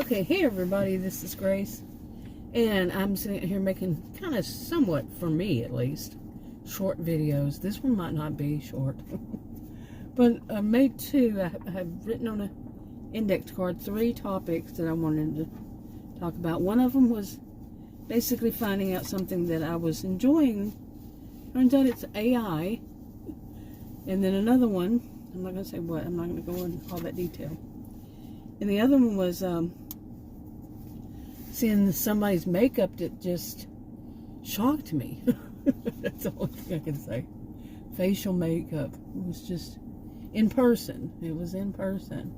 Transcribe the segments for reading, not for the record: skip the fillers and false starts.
Okay, hey everybody, this is Grace, and I'm sitting here making kind of somewhat, for me at least, short videos. This one might not be short, but I made two. I have written on an index card 3 topics that I wanted to talk about. One of them was basically finding out something that I was enjoying. Turns out it's AI. And then another one, I'm not going to say what, I'm not going to go into all that detail. And the other one was seeing somebody's makeup that just shocked me. That's the only thing I can say. Facial makeup. It was just in person. It was in person.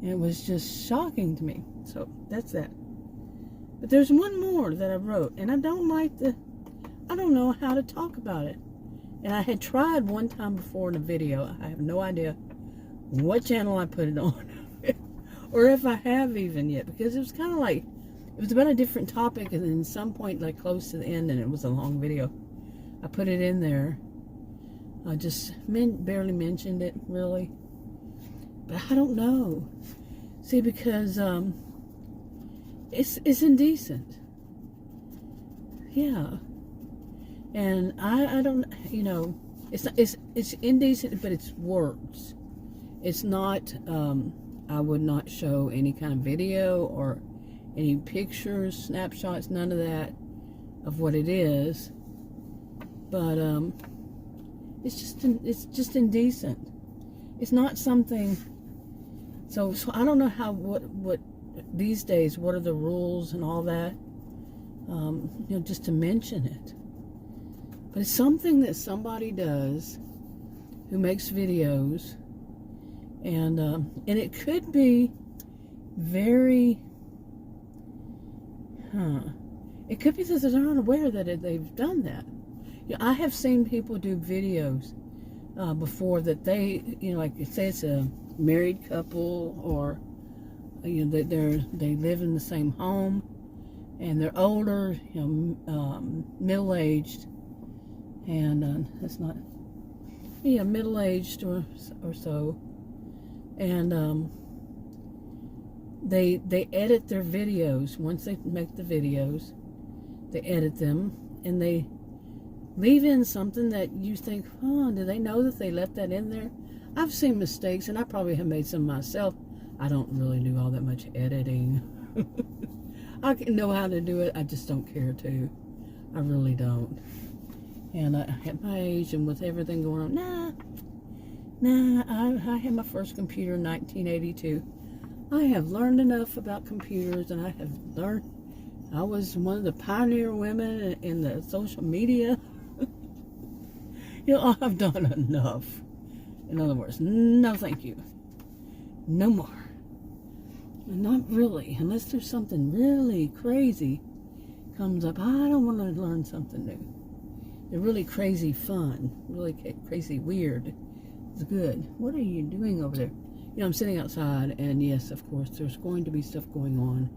And it was just shocking to me. So that's that. But there's one more that I wrote, and I don't know how to talk about it. And I had tried one time before in a video. I have no idea what channel I put it on. Or if I have even yet. Because it was kind of like, it was about a different topic. And then at some point, like close to the end, and it was a long video, I put it in there. I just barely mentioned it, really. But I don't know. See, because it's indecent. Yeah. And I don't, you know, it's indecent, but it's words. It's not, I would not show any kind of video or any pictures, snapshots, none of that of what it is. But it's just indecent. It's not something. So I don't know what these days, what are the rules and all that. You know, just to mention it. But it's something that somebody does who makes videos, and it could be very, it could be that they're not aware that they've done that. You know, I have seen people do videos before that they, you know, like say it's a married couple, or you know, they live in the same home, and they're older, you know, middle-aged. And it's not, yeah, middle-aged or so, and they edit their videos. Once they make the videos, they edit them, and they leave in something that you think, oh, do they know that they left that in there? I've seen mistakes, and I probably have made some myself. I don't really do all that much editing. I know how to do it, I just don't care to. I really don't. And at my age and with everything going on, I had my first computer in 1982. I have learned enough about computers, and I have learned, I was one of the pioneer women in the social media. You know, I've done enough. In other words, no thank you. No more. Not really, unless there's something really crazy comes up. I don't want to learn something new. They're really crazy fun, really crazy weird. It's good. What are you doing over there? You know, I'm sitting outside, and yes, of course, there's going to be stuff going on.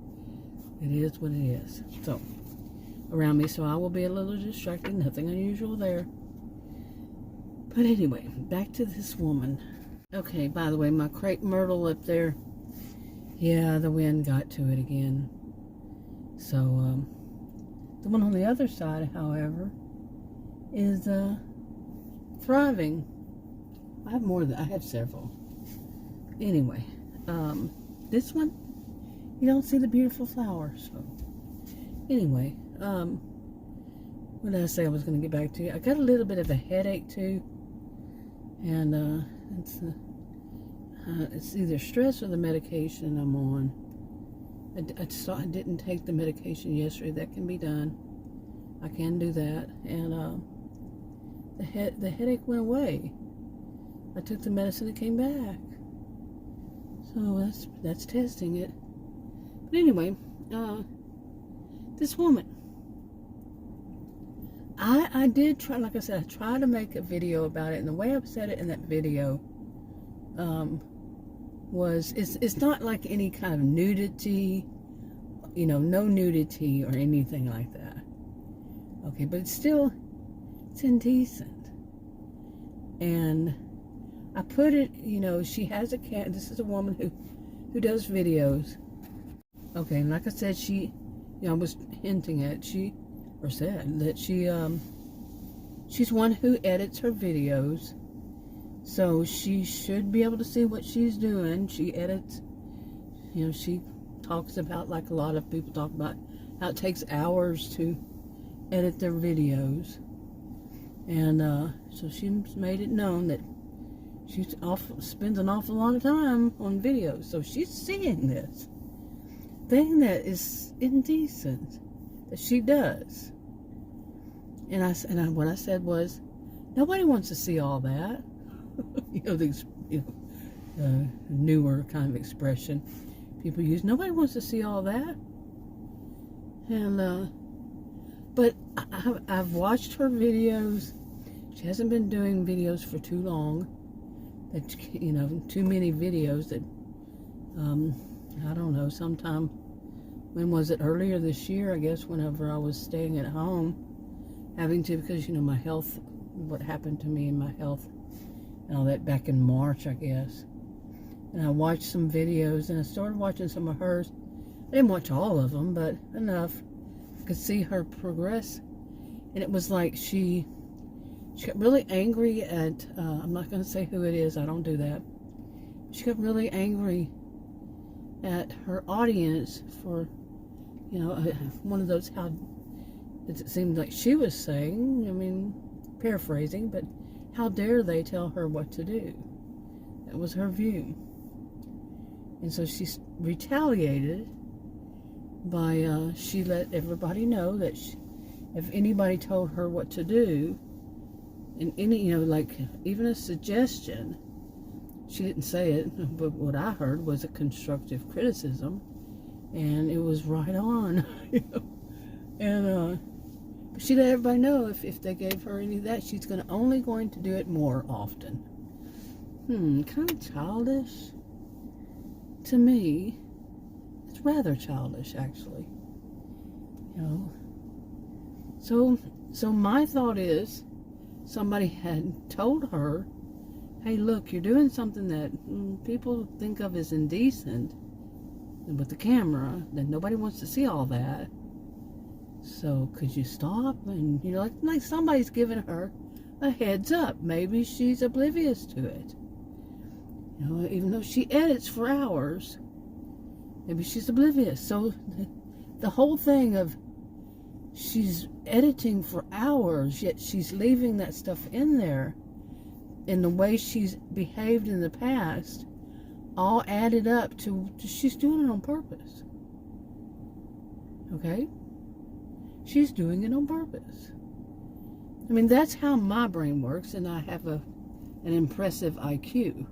It is what it is. So, around me, so I will be a little distracted. Nothing unusual there. But anyway, back to this woman. Okay, by the way, my crepe myrtle up there, yeah, the wind got to it again. So, the one on the other side, however, is thriving. I have several. Anyway, this one, you don't see the beautiful flowers. So anyway, what did I say I was going to get back to? I got a little bit of a headache too, and it's either stress or the medication I'm on. I didn't take the medication yesterday. That can be done. I can do that, and the headache went away. I took the medicine, it came back. So that's testing it. But anyway, this woman, I did try, like I said, I tried to make a video about it, and the way I said it in that video was, it's not like any kind of nudity, you know, no nudity or anything like that. Okay, but it's indecent. And I put it, you know, she has a cat. This is a woman who does videos. Okay, and like I said, I was hinting at, or said that she's one who edits her videos, so she should be able to see what she's doing. She edits, she talks about, like a lot of people talk about, how it takes hours to edit their videos. And so she's made it known that she spends an awful lot of time on videos. So she's seeing this thing that is indecent that she does. And what I said was, nobody wants to see all that. The newer kind of expression people use. Nobody wants to see all that. And but I've watched her videos. She hasn't been doing videos for too long. That too many videos. That I don't know. Sometime, when was it? Earlier this year, I guess. Whenever I was staying at home, having to, because my health, what happened to me in my health, and all that back in March, I guess. And I watched some videos, and I started watching some of hers. I didn't watch all of them, but enough. I could see her progress. And it was like she got really angry at, I'm not going to say who it is, I don't do that. She got really angry at her audience for, one of those, how it seemed like she was saying, paraphrasing, but how dare they tell her what to do? That was her view. And so she retaliated by, she let everybody know that if anybody told her what to do, and any, like even a suggestion, she didn't say it, but what I heard was a constructive criticism, and it was right on, And but she let everybody know if they gave her any of that, she's only going to do it more often. Kind of childish to me. It's rather childish, actually. So my thought is, somebody had told her, hey, look, you're doing something that people think of as indecent, and with the camera, that nobody wants to see all that. So could you stop? And, like somebody's giving her a heads up. Maybe she's oblivious to it. Even though she edits for hours, maybe she's oblivious. So the whole thing of she's editing for hours, yet she's leaving that stuff in there, in the way she's behaved in the past, all added up to she's doing it on purpose. Okay? She's doing it on purpose. That's how my brain works, and I have an impressive IQ.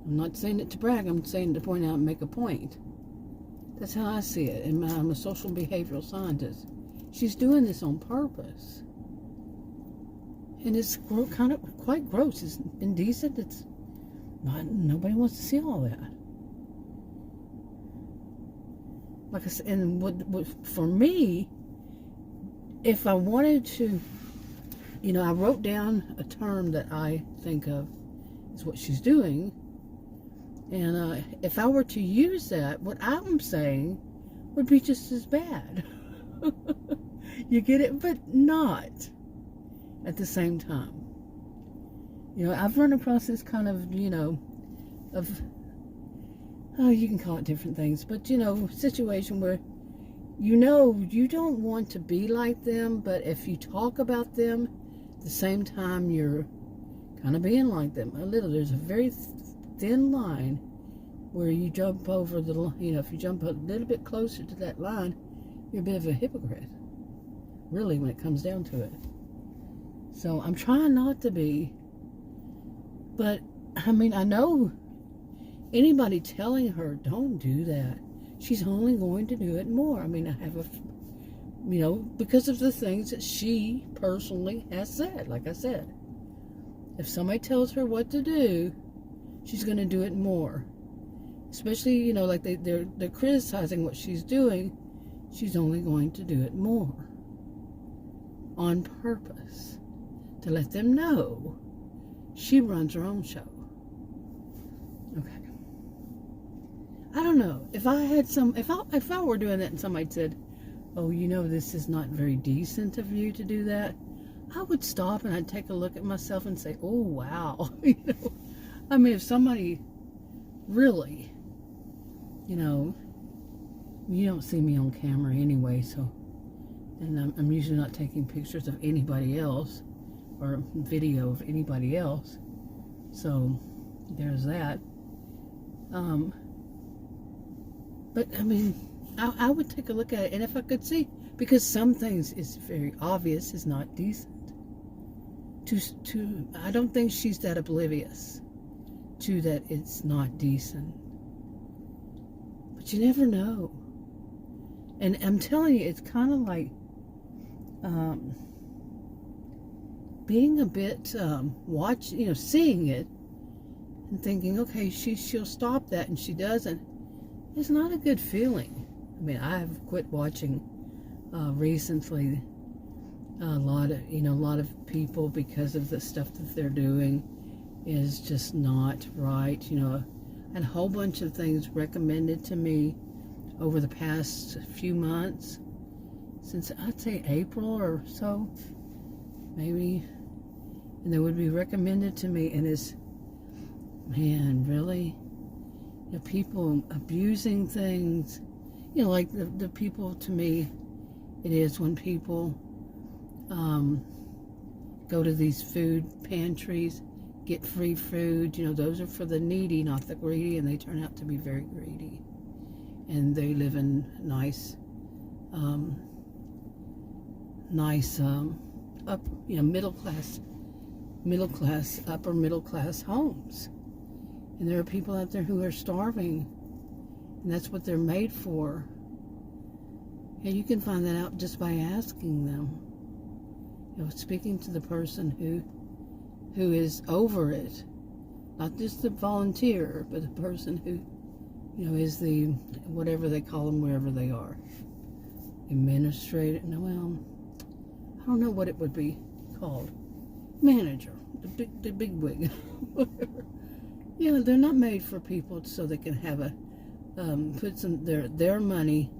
I'm not saying it to brag, I'm saying it to point out and make a point. That's how I see it, and I'm a social behavioral scientist. She's doing this on purpose. And it's kind of quite gross. It's indecent. It's not, nobody wants to see all that. Like I said, and what for me, if I wanted to, I wrote down a term that I think of as what she's doing. And if I were to use that, what I'm saying would be just as bad. You get it? But not at the same time. I've run across this kind of, you can call it different things, but, situation where, you don't want to be like them, but if you talk about them, at the same time, you're kind of being like them. There's a very thin line where you jump over the, if you jump a little bit closer to that line, you're a bit of a hypocrite, really, when it comes down to it. So I'm trying not to be, but I know anybody telling her, don't do that, she's only going to do it more. I have because of the things that she personally has said. Like I said, if somebody tells her what to do, she's going to do it more. Especially, like they're criticizing what she's doing, she's only going to do it more. On purpose. To let them know she runs her own show. Okay. I don't know. If I were doing that and somebody said, "Oh, this is not very decent of you to do that," I would stop and I'd take a look at myself and say, "Oh, wow." I mean, if somebody really, you don't see me on camera anyway, so, and I'm usually not taking pictures of anybody else or video of anybody else, so there's that. But I mean, I would take a look at it, and if I could see, because some things is very obvious is not decent. I don't think she's that oblivious to that it's not decent. But you never know. And I'm telling you, it's kind of like being a bit seeing it and thinking, okay, she'll stop that, and she doesn't. It's not a good feeling. I mean, I have quit watching recently. A lot of people, because of the stuff that they're doing, is just not right. And a whole bunch of things recommended to me over the past few months, since I'd say April or so, maybe, and they would be recommended to me, and it's, man, really, people abusing things, like the people, to me, it is when people go to these food pantries, get free food, those are for the needy, not the greedy, and they turn out to be very greedy. And they live in nice, upper middle class homes. And there are people out there who are starving, and that's what they're made for. And you can find that out just by asking them. Speaking to the person who is over it, not just the volunteer, but the person who, is the, whatever they call them wherever they are, administrator. Well, I don't know what it would be called. Manager, the big wig, whatever. They're not made for people so they can have put some their money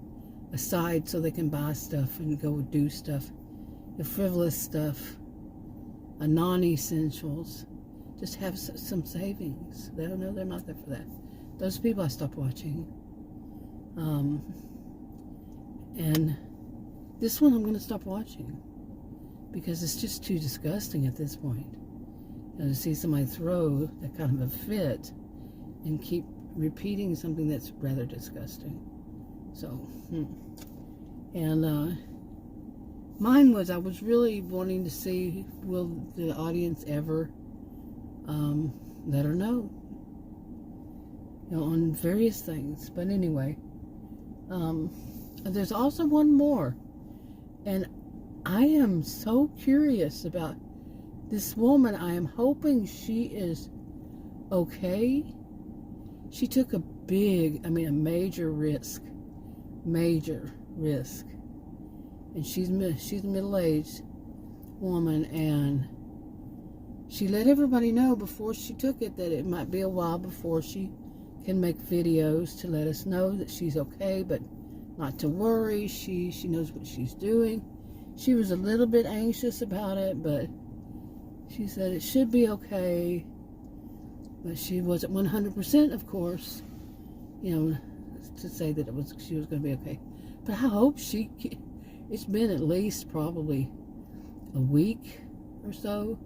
aside so they can buy stuff and go do stuff, the frivolous stuff, non-essentials. Just have some savings. They don't know, they're not there for that. Those people I stopped watching. And this one I'm going to stop watching because it's just too disgusting at this point. To see somebody throw that kind of a fit and keep repeating something that's rather disgusting. So, and mine was, I was really wanting to see, will the audience ever let her know, on various things. But anyway, there's also one more, and I am so curious about this woman. I am hoping she is okay. She took a major risk, and she's a middle-aged woman, and she let everybody know before she took it that it might be a while before she can make videos, to let us know that she's okay, but not to worry. She knows what she's doing. She was a little bit anxious about it, but she said it should be okay. But she wasn't 100%, of course, to say that she was going to be okay. But I hope it's been at least probably a week or so.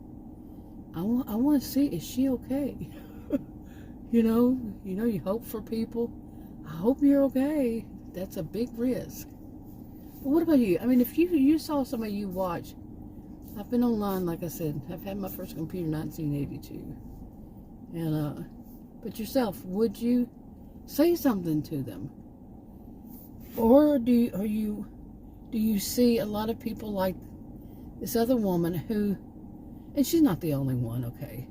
I want to see, is she okay? You hope for people. I hope you're okay. That's a big risk. But what about you? I mean, if you saw somebody you watch, I've been online, like I said, I've had my first computer in 1982. And, but yourself, would you say something to them? Or do you see a lot of people like this other woman who, and she's not the only one, okay,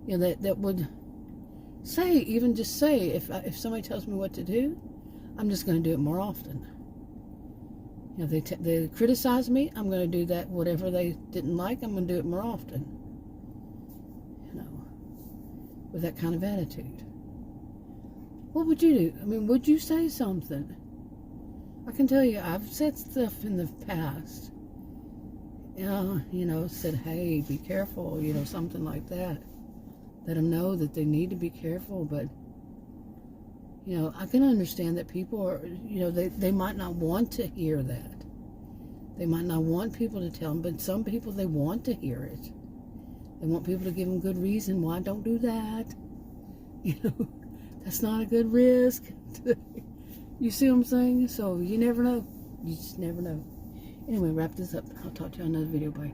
that would say, if somebody tells me what to do, I'm just going to do it more often. They criticize me, I'm going to do that. Whatever they didn't like, I'm going to do it more often. With that kind of attitude. what would you do? I mean, would you say something? I can tell you, I've said stuff in the past. Said, hey, be careful, something like that. Let them know that they need to be careful, but, I can understand that people are, they might not want to hear that. They might not want people to tell them, but some people, they want to hear it. They want people to give them good reason why don't do that. That's not a good risk. You see what I'm saying? So you never know. You just never know. Anyway, wrap this up. I'll talk to you on another video. Bye.